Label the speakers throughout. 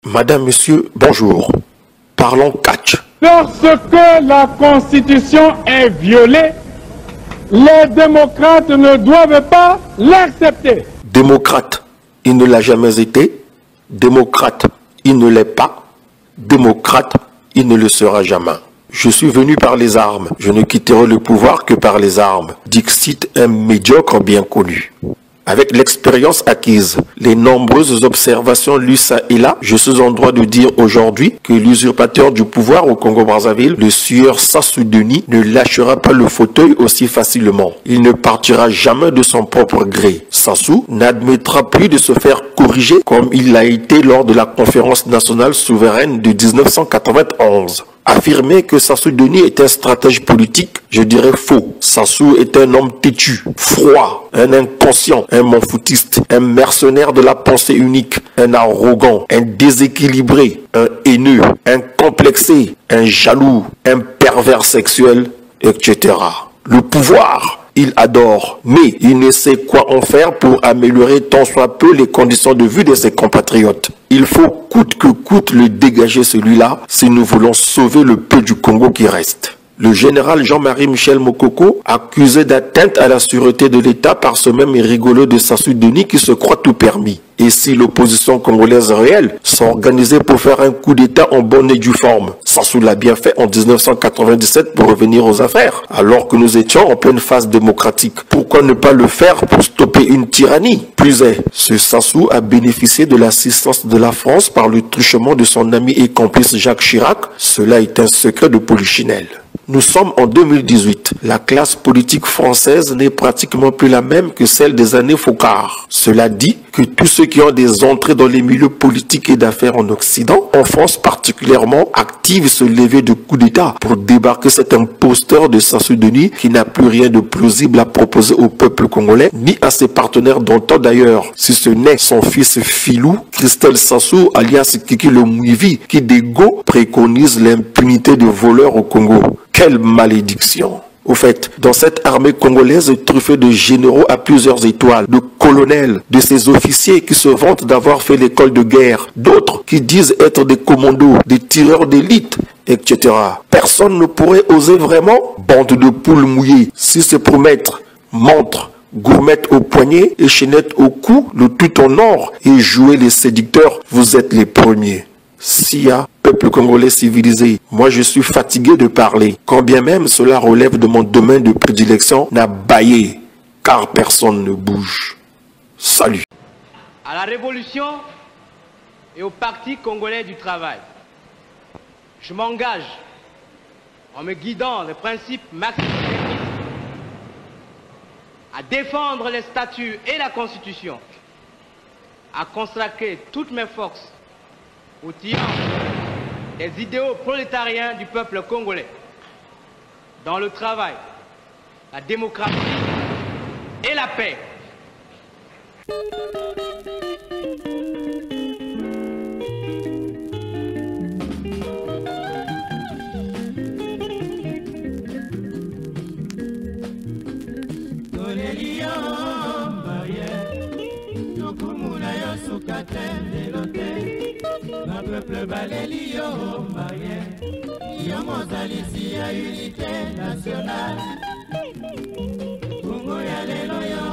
Speaker 1: Madame, monsieur, bonjour. Parlons catch.
Speaker 2: Lorsque la Constitution est violée, les démocrates ne doivent pas l'accepter.
Speaker 1: Démocrate, il ne l'a jamais été. Démocrate, il ne l'est pas. Démocrate, il ne le sera jamais. Je suis venu par les armes. Je ne quitterai le pouvoir que par les armes. Dixit, un médiocre bien connu. Avec l'expérience acquise, les nombreuses observations lues ça et là, je suis en droit de dire aujourd'hui que l'usurpateur du pouvoir au Congo-Brazzaville, le sieur Sassou Denis, ne lâchera pas le fauteuil aussi facilement. Il ne partira jamais de son propre gré. Sassou n'admettra plus de se faire corriger comme il l'a été lors de la conférence nationale souveraine de 1991. Affirmer que Sassou Denis est un stratège politique, je dirais faux. Sassou est un homme têtu, froid, un inconscient, un monfoutiste, un mercenaire de la pensée unique, un arrogant, un déséquilibré, un haineux, un complexé, un jaloux, un pervers sexuel, etc. Le pouvoir, il adore, mais il ne sait quoi en faire pour améliorer tant soit peu les conditions de vie de ses compatriotes. Il faut coûte que coûte le dégager celui-là si nous voulons sauver le peu du Congo qui reste. Le général Jean-Marie Michel Mokoko, accusé d'atteinte à la sûreté de l'État par ce même rigolo de Sassou Denis qui se croit tout permis. Et si l'opposition congolaise réelle s'organisait pour faire un coup d'État en bonne et due forme? Sassou l'a bien fait en 1997 pour revenir aux affaires, alors que nous étions en pleine phase démocratique. Pourquoi ne pas le faire pour stopper une tyrannie? Plus est, ce Sassou a bénéficié de l'assistance de la France par le truchement de son ami et complice Jacques Chirac. Cela est un secret de polichinelle. Nous sommes en 2018. La classe politique française n'est pratiquement plus la même que celle des années Focard. Cela dit que tous ceux qui ont des entrées dans les milieux politiques et d'affaires en Occident, en France particulièrement, activent ce levier de coup d'État pour débarquer cet imposteur de Sassou Denis qui n'a plus rien de plausible à proposer au peuple congolais, ni à ses partenaires d'antan d'ailleurs, si ce n'est son fils filou, Christelle Sassou, alias Kiki le Mouivi, qui d'ego préconise l'impunité de voleurs au Congo. Quelle malédiction! Au fait, dans cette armée congolaise truffée de généraux à plusieurs étoiles, de colonels, de ces officiers qui se vantent d'avoir fait l'école de guerre, d'autres qui disent être des commandos, des tireurs d'élite, etc. Personne ne pourrait oser vraiment? Bande de poules mouillées, si c'est pour mettre montre, gourmette au poignet et chaînette au cou, le tout en or, et jouer les séducteurs, vous êtes les premiers. Sia, peuple congolais civilisé, moi je suis fatigué de parler, quand bien même cela relève de mon domaine de prédilection, n'a bâillé, car personne ne bouge. Salut.
Speaker 3: À la Révolution et au Parti congolais du travail, je m'engage, en me guidant les principes marxistes, à défendre les statuts et la Constitution, à consacrer toutes mes forces au triomphs des idéaux prolétariens du peuple congolais, dans le travail, la démocratie et la paix.
Speaker 4: Ma peuple baleli yo mbaye yo mozalisi ya unité nationale Congo ya lelo yo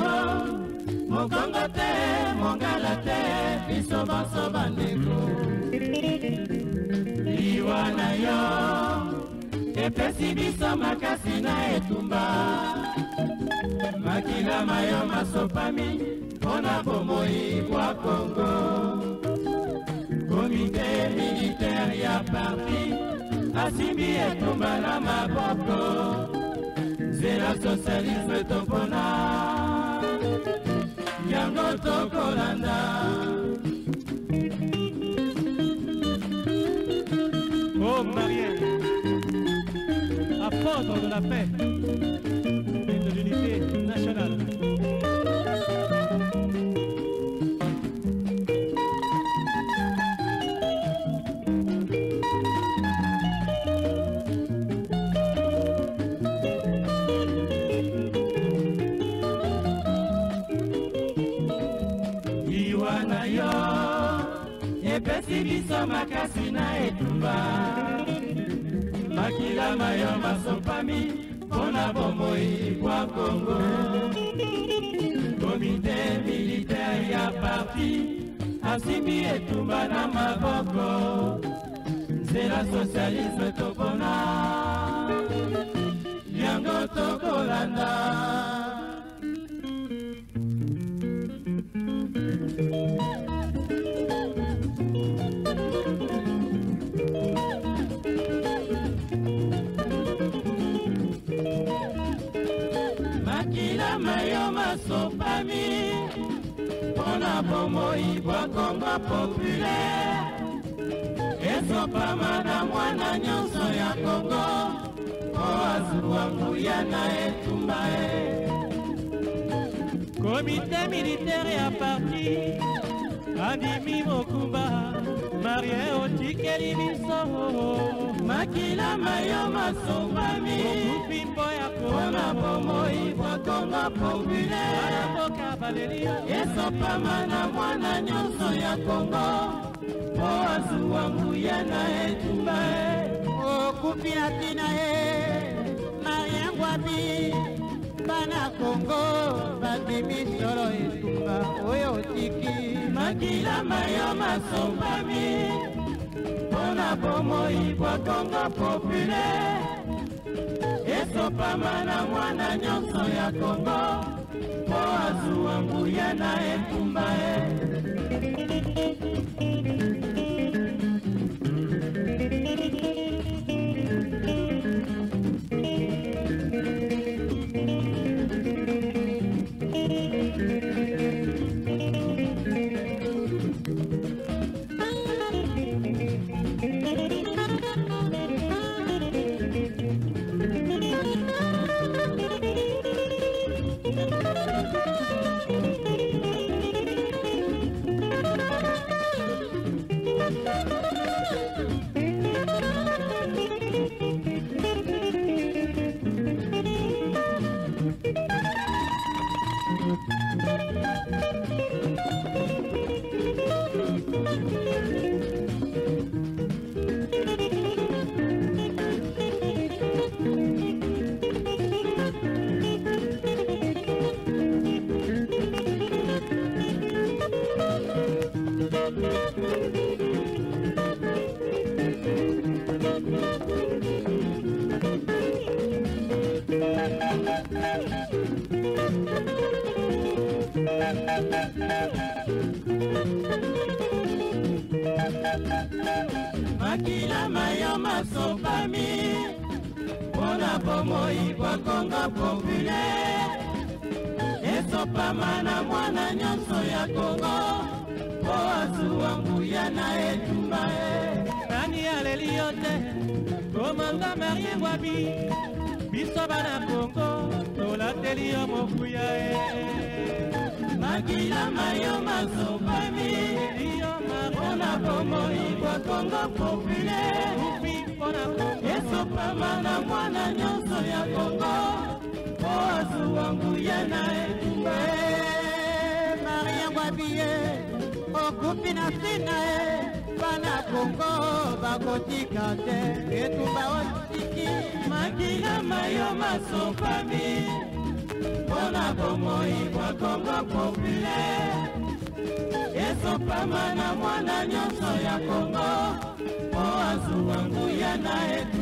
Speaker 4: mokongo te mongala te biso banso bandeko liwa na yo epesi biso makasi na etumba makila mayo masopami mpona bomoi bwa Congo Comité militaire ya parti asimbi etumba na maboko zela socialisme topona yango tokolanda
Speaker 5: Oh Marielle, apôtre de la paix et de l'unité nationale.
Speaker 4: epesi biso biso makasi na etumba makila mayo masopami mpona bomoi bwa Kongo komite militaire ya parti asimbi etumba na maboko nzela socialisme topona yango tokolanda makila mayo masopami mpona bomoi bwa Kongo populaire esopama na mwana nyonso ya Kongo po azuwa nguya na etumba komite militaire ya parti andimi mokumba marie otikeli biso makila mayo masombami okufi mpo ya mpona bomoi bwa Kongo populaire esopama na mwana nyonso ya Kongo po azuwa nguya na etumba okufi na tina marie ngwabi bana Kongo bandimi solo etumba oyo otiki makila mayo masombami mpona bomoi bwa Kongo populaire esopama na mwana nyonso ya Kongo po azuwa nguya na etumba makila mayo masopami mpona bomoi bwa Kongo populaire esopama na mwana nyonso ya Kongo po azuwa nguya na etumba nani aleli yo te komanda marie ngwabi biso bana Kongo tolateli yo mokuya makila mayo masopami mpona bomoi bwa Kongo populaire esopama na mwana nyonso ya Kongo po azuwa nguya na etumba marie ngwabi okufi na sina bana Kongo bakotika te etumba otiki makila mayo masopami mpona bomoi bwa Kongo populaire esopama na mwana nyonso ya Kongo po azuwa nguya na etumba